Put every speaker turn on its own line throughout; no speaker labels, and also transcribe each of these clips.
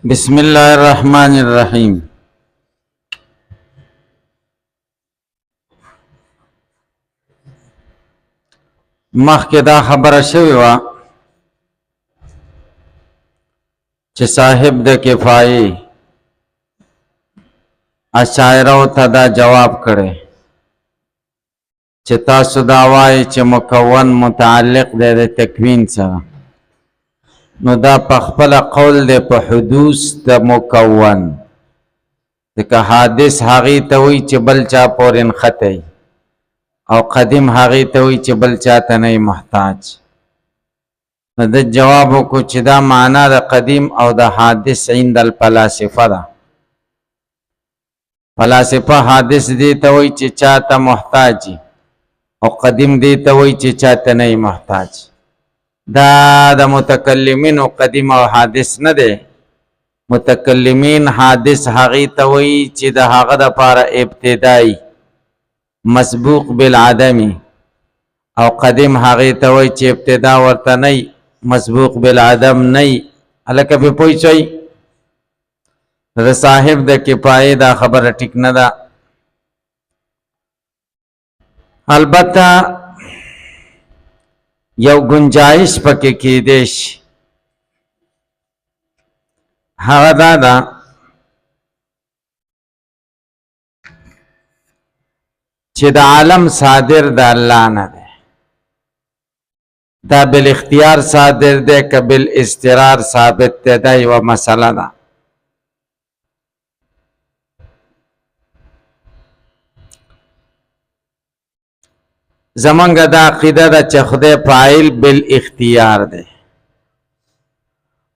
بسم الله الرحمن الرحیم. مخکې دا خبره شوې وه چې صاحب د کفایي اشاعرو ته دا جواب کړی چې تاسو دا وایئ چې مکون متعلق دی د تکوین سره، نو دا په خپل قول دی په حدوث د مکون، ځکه حادث هغې ته وایي چې بل چا پورې نښتی، او قدیم هغې ته وایي چې بل چا ته نه محتاج. نو د جواب وکړو چې دا معنا د قدیم او د حادث عند الفلاسفه ده. فلاسفه حادث دی ته وایي چې چا ته محتاجي، او قدیم دی ته وایي چې چا ته نه محتاج. دا د متکلمین او قدیم او حادث نه دی. متکلمین حادث هغې ته وایي چې د هغه دپاره ابتدایي مسبوق بالعدمی، او قدیم هغې ته وایي چې ابتدا ورته نه مسبوق بالعدم نه. هلکه پې پوه شئ، د صاحب د کفایې دا خبره ټیک نه ده. البته یو گنجائش پکې کېدی شي، هغه دا ده چې د عالم صادر د الله نه دی. دا بالاختیار صادر دی که بالاضطرار ثابت دی، دا یوه مسله ده. زمونږ دا عقیده ده چې خدای فاعل بالاختیار دی،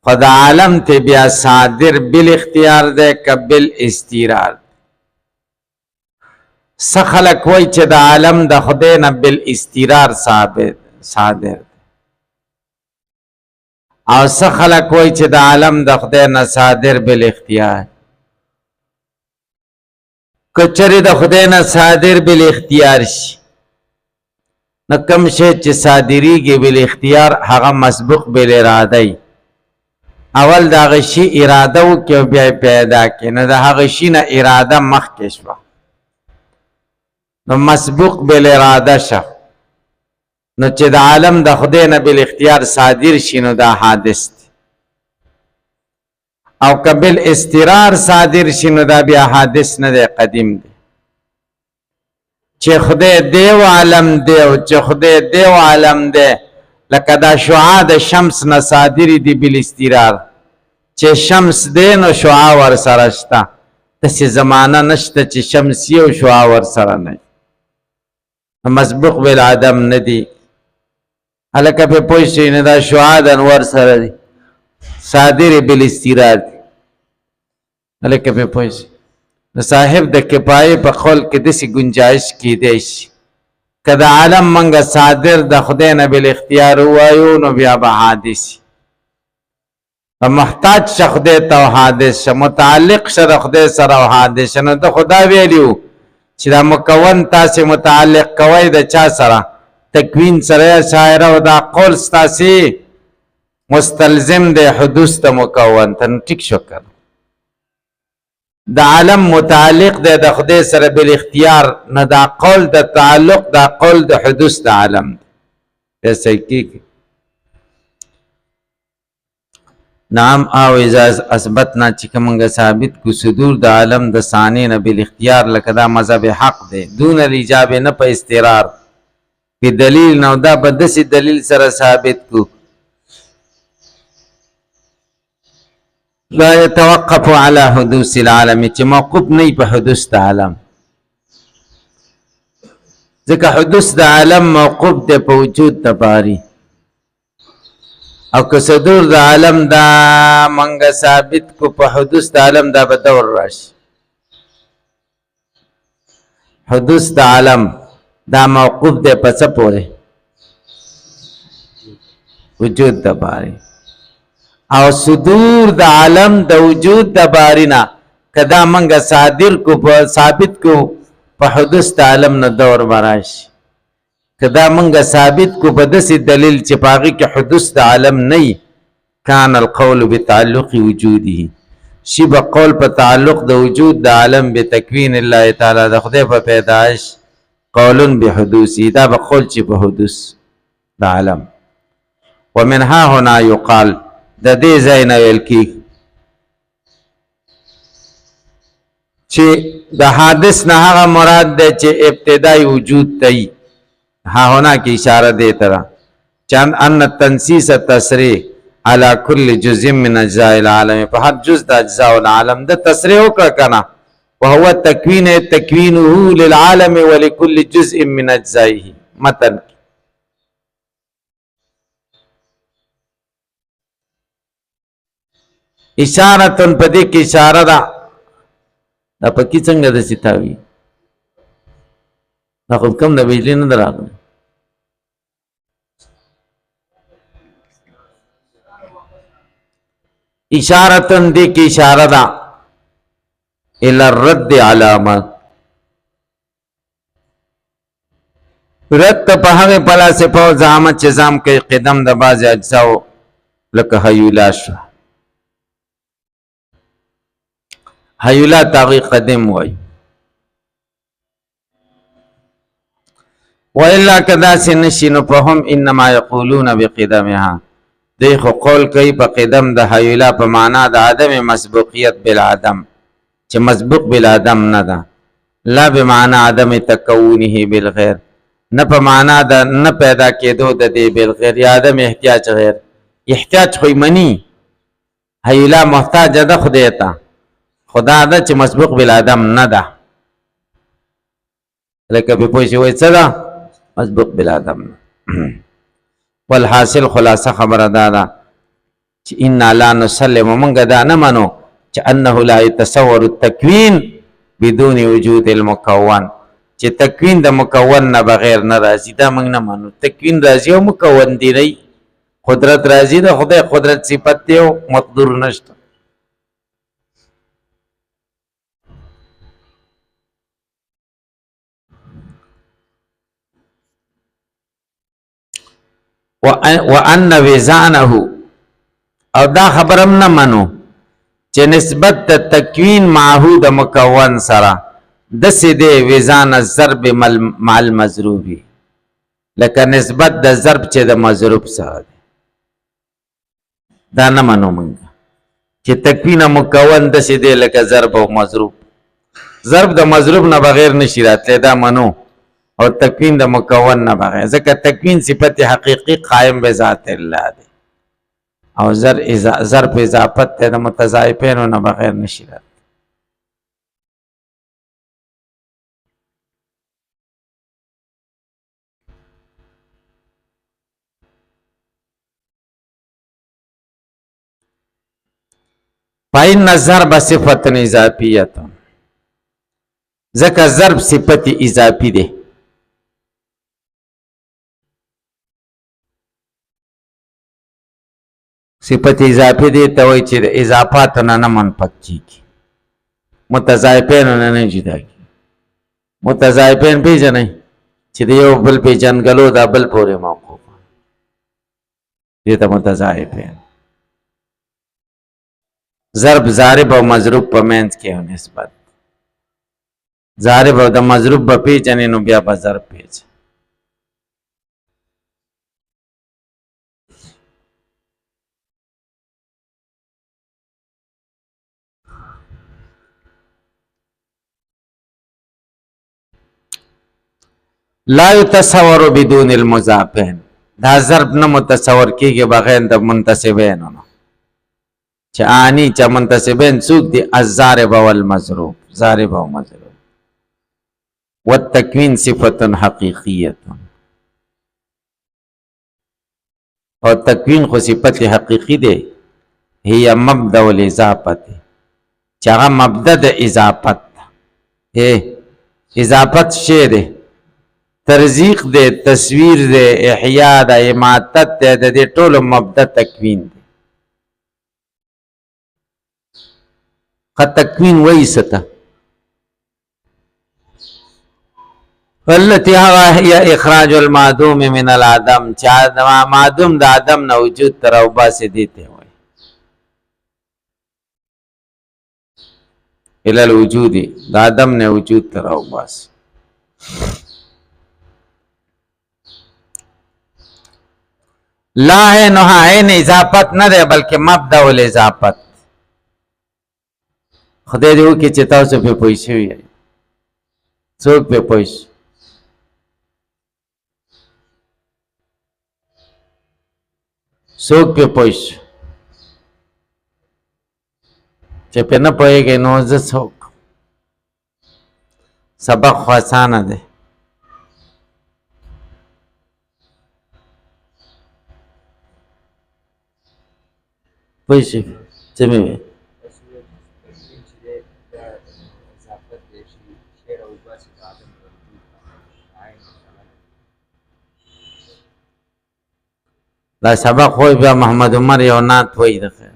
خو د عالم ته بیا صادر بالاختیار دی که بالاضطرار. څه خلک وایي چې د عالم د خدای نه بالاضطرار صادر دی، او څه خلک وایي چې د عالم د خدای نه صادر بالاختیار. که چېرې د خدای نه صادر بالاختیار شي، نو کوم شی چې صادریږي بالاختیار هغه مسبوق بالاراده. اول د هغه شي اراده وکړي او بیا یې پیدا کړي، نو د هغه شي نه اراده مخکې شوه، نو مسبوق بالاراده شه. نو چې د عالم د خدای نه بالاختیار صادر شي، نو دا حادث دی. او که بالاضطرار صادر شي، نو دا بیا حادث نه دی، قدیم دی. چې خدای دیو عالم دی، او چې خدای دیو عالم دی، لکه دا شعاع د شمس نه صادری دی بالاضطرار. چې شمس دی نو شعاع ورسره شته، داسې زمانه نشته چې شمسی او شعاع ورسره نه، مسبوق بالعدم نه دی. هلکه پې پوه شئ، نه دا شعاع د انور سره دی، صادر بالاضطرار دی. هلکه پې پوه شئ، د صاحب د کفایې په قول کې داسې گنجایش کېدی شي، که د عالم منګه صادر د خدای نه بالاختیار ووایو، نو بیا به حادث شي. په محتاج شه خدای ته او حادث شه، متعلق شه د خدای سره او حادث شه. نو د خدا ویلي وو چې دا مکون تاسې متعلق کوئ د چا سره؟ تکوین سره. شاعره او دا قول ستاسې مستلزم دی حدوث د مکون ته. نو ټیک شو که د عالم متعلق دی د خدای سره بالاختیار، نه دا قول د تعلق، دا قول د حدوث د عالم دی. دا صحیح کېږي. نعم او اذا اثبتنا چې کومنګه ثابت کو صدور د عالم د ثانی نه بالاختیار، لکه دا مذهب حق دی، دون الاجاب نه په استقرار په دلیل. نو دا به داسې دلیل سره ثابت کو لا يتوقف على حدوث العالم، چې موقوف نه په حدوث د عالم، ځکه حدوث د عالم موقوف دی په وجود د باری. او که صدور د عالم دا منګه ثابت کو په حدوث د عالم، دا به دور راشي. حدوث د عالم دا موقوف دی په څه پورې؟ وجود د باری. او صدور د عالم د وجود د بارینا کدا منګه صادر کو په ثابت کو په حدوث د عالم نه دور براشي. کدا منګه ثابت کو په داسې دلیل چې پاغي کې حدوث د عالم نه کان القول بتعلق وجوده، شی به قول په تعلق د وجود د عالم بتکوین الله تعالی د خدای په پیدائش قول بحدوثی دا به قول چې په حدوث د عالم ومنها هنا یقال د دې ځای نه ویل کیږي چې د حادث نه هغه مراد ده چې ابتدائی وجود ته ها هنا کی اشاره دی ترا چند ان تنسیس تصریح على كل جزء من اجزاء العالم په هر جز د اجزاء العالم د تصریح وکړه کنه وهو تکوینه للعالم ولكل جزء من اجزائه متن اشاره په دې کې اشاره ده دا پکې څنګه د ستاوي دا کوم د بجلی نه دراغله اشارتن دې کې اشاره ده الى الرد علامه رد په هغه فلسفه او زعامت چې زام کوي قدم د بعض اجزاو لکه هیولا شو هیولا تاغی قدم وای وإلا کدا سنشینو فهم انما یقولون بقدمها دیخو قول کوي په قدم د هیولا په معنا د عدم مسبوقیت بالعدم چې مسبوق بالعدم نه ده لا بمعنى عدم تکونه بالغیر نه په معنا د نه پیدا کېدو د دې بالغیر یا عدم احتیاج غیر احتیاج خو منی هیولا محتاج ده خدای ته خدا ده چې مسبوق بالعدم نه ده لکه په پوه شوی څه ده مسبوق بالعدم والحاصل خلاصه خبره ده چې ان لا نسلم منګه دا نه منو چې انه لا يتصور التکوین بدون وجود المکون چې تکوین د مکون نه بغیر نه راځي دا موږ نه منو تکوین راځي او مکون دی نه قدرت راځي د خدای قدرت صفت دی او مقدور نشته وان وزانه او دا خبرم نه منو چې نسبت د تکوین معهود مکون سره د سیده وزان الضرب مع المضروب لکه نسبت د ضرب چې د مضروب سره دا نه منو مونږ چې تکوین مکون د سیده لکه ضرب او مضروب ضرب د مضروب نه بغیر نشی راتلی دا منو او تکوین د مکون نه بغیر ځکه تکوین صفت حقیقی قائم به ذات الله دی او ضرب اضافت ته د متضاعفینو نه بغیر نشي راتلی فإن الضرب صفت اضافیه ځکه ضرب صفت اضافی دی صفت اضافی دی ته وایي چې د اضافاتو نه منفک کیږي متضاعفینو نه جدا کیږي متضاعفین پیژنئ چې د یو بل پیژنګلو دا بل پورې موقوف دي ته متضاعفین ضرب ضارب او مضروب په منځ کې نسبت ضارب او د مضروب په پیژنې نو بیا به ضرب پیژنې لا يتصور بدون المضافين دا ضرب نه متصور کیږي بغیر د منتسبینو نه چې انی چې منتسبین څوک دي الضارب والمضروب ضارب او مضروب والتکوین صفه حقیقیه او تکوین خو صفت حقیقی دی هي مبدا الاضافه چې هغه مبدا د اضافت اضافت شی دی ترزیق دے تصویر دے احیاء دا اماتت دے دے ټول مبدا تکوین دے تکوین وہی ستا والتي هي اخراج المعدوم من العدم چا معدوم دا عدم نہ وجود تر او باسه دیتے الى الوجود د آدم نه وجود ته راوباسي. لا ہے نوحا عین اضافت نه ده بلکې مبدا الاضافت. خدای دې وکړي چې تاسو پې پوه شوي یئ. څوک پې پوه شي؟ څوک پې پوه شي؟ چې پې نه پوهېږئ نو زه څه وکړم؟ سبق خو اسانه دی. پوه شي څه مې ویل؟ دا سبق وای بیا محمد عمر یو نعت وای د خیر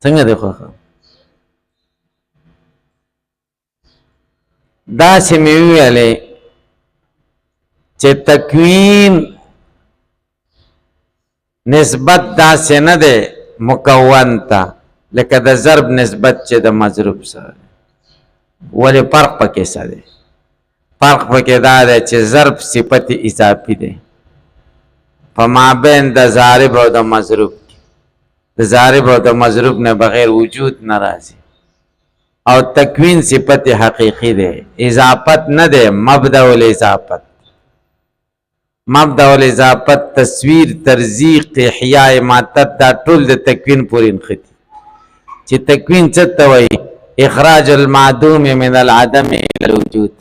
څنګه دی خو داسې مې وویلې چې تکوین نسبت داسې نه دی مکون ته لکه د ضرب نسبت چې د مضروب سره ولې فرق پکې څه دی؟ فرق پکې دا دی چې ضرب صفت اضافي دی په مابین د ضارب او د مضروب کې، د ضارب او د مضروب نه بغیر وجود نه راځي. او تکوین صفت حقیقی دی، اضافت نه دی، مبدأ الاضافت. مبدأ الاضافت تصویر، ترزیق، احیاء، اماتت دا ټول د تکوین پورې نښتي. چې تکوین څه ته وایي؟ اخراج المعدوم من العدم الى الوجود.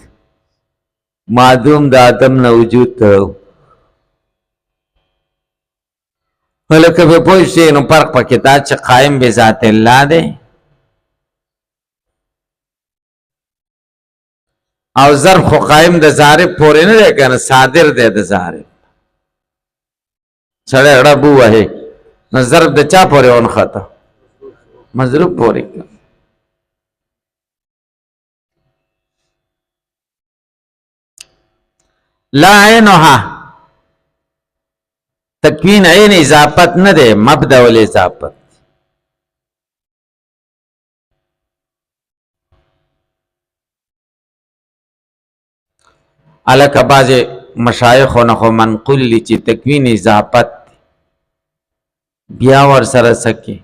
معدوم د عدم نه وجود ته ولکه به پوه شئ نو فرق پکې دا چې قائم بذات الله دی او ظرف خو قائم د ضارب پورې نه دی کنه، صادر دی د ضارب. سړی اړه بو وهي نو ضرب د چا پورې ونښته؟ مضروب پورې. لا عینها تکوین عین اضافت نه دی، مبدأ الاضافت. الکه بعض مشایخو نه خو منقول لی چې تکوین اضافت بیا ور سره سکی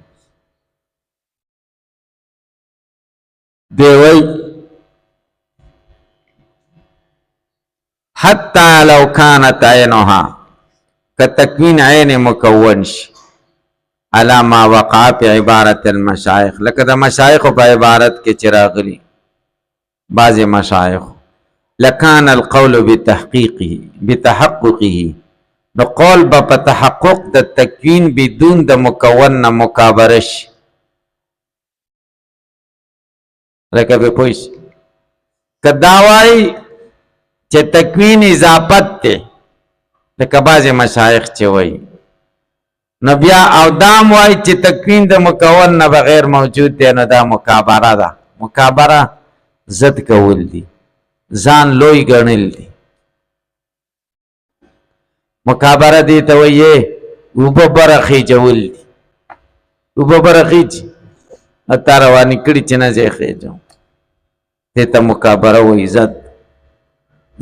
دی وی حتی لو کانت عینها که تکوین عین مکون شي علا ما وقع پی عبارت المشایخ لکه د مشایخو په عبارت کې چې راغلي بعض مشایخو لکان القول بتحققه د قول به په تحقق د تکوین بدون د مکون نه مکابره شي. لکه به پوه شي که دا وایي چې تکوین اضافت دی لکه بعضې مشایخ چې وایي نو بیا او دام وایي چې تکوین د مکون نه بغیر موجود دی نو دا مکابره ده. مکابره ضد کول دي، ځان لوی ګڼل دي. مکابره دې ته وایي اوبه بره خیجول دي. اوبه بره خیجي تا روانې کړي چې نه ځای خیجم دې ته مکابره وایي. ضد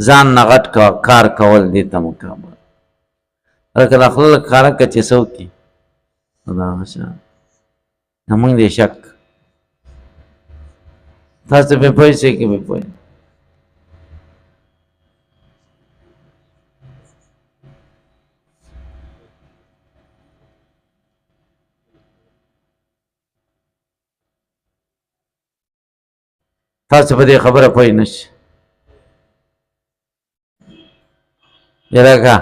ځان نه غټ کار کول دې ته مکابره. لکه د خوله ښکاره که چې څه وکړي دغه شان زمونږ دی شک. تاسو پې پوه شئ که پې پوه تاسو په دې خبره پوه نه شئ. یلکه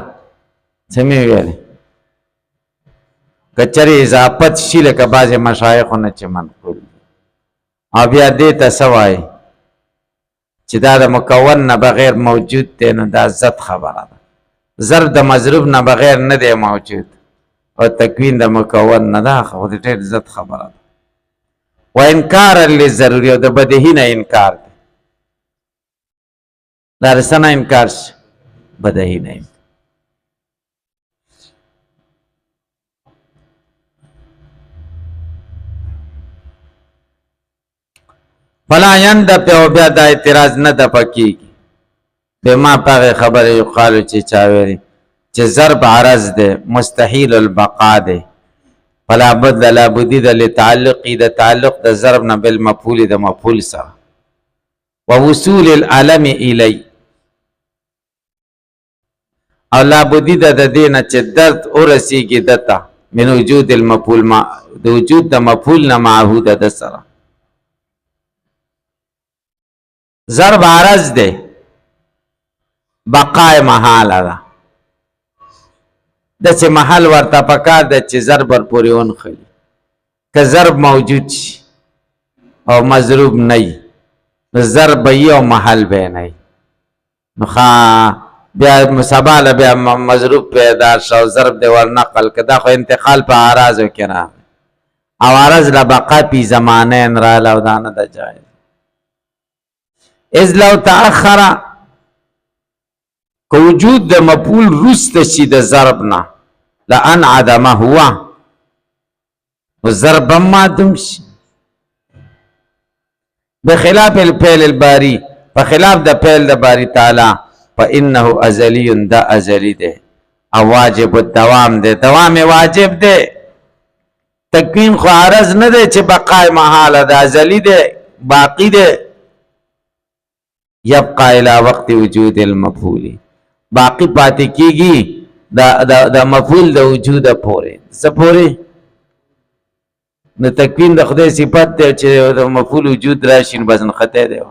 څه مې ویلې که چېرې اضافت شي لکه بعضې مشایخو نه چې منقول او بیا دې ته څه وایي چې دا د مکون نه بغیر موجود دی نو دا ضد خبره ده. ضرب د مضروب نه بغیر نه دی موجود او تکوین د مکون نه ده خو د ډېر ضد خبره ده. و انکار للضروري او د بدیهي نه انکار دی. دا د څه نه انکار شي؟ بدیهي نه. فلا يندفع او بیا دا اعتراض نه دفع کیږي بما پاغه خبره یقالو چې چاوي چې ضرب عرض ده مستحیل البقاء ده فلا بد لا بدی ده لتعلق د تعلق د ضرب نه بالمفعول د مفعول سره ووصول العلم الی او لا بدی ده د دینه چې درد ورسیږي دته من وجود المفعول ما د وجود د مفعول نه معهود د سره ضرب عرض ده بقای محال ده دسې محل ورته پکار ده چې ضرب ورپورې ونښلي که ضرب موجود شي او مضروب نه وي نو ضرب به وي او محل به یې نه وي نو بیا سبا له بیا مضروب پیدا شو ضرب دی ورنقل که دا خو انتقال په اعراضو کې راغی او عرض له بقا پی زمانین راغله او دا نه ده جایز اذ لو تأخره که وجود د مفعول رسته شي د ضرب نه لان عدمه هو و ضرب هم معدوم شي بخلاف الفعل الباری په خلاف د فعل د باری تعالی فانه ازلی دا ازلی ده او واجب الدوام ده دوام واجب ده تکوین خو عرض نه ده چې بقای محاله ده ازلی ده باقی ده یبقى الى وقت وجود المفعول باقی پاتې کیږي د مفعول د وجود پورې څه پورې نو تکوین د خدای صفت ده چې د مفعول وجود راشي بس نخته ده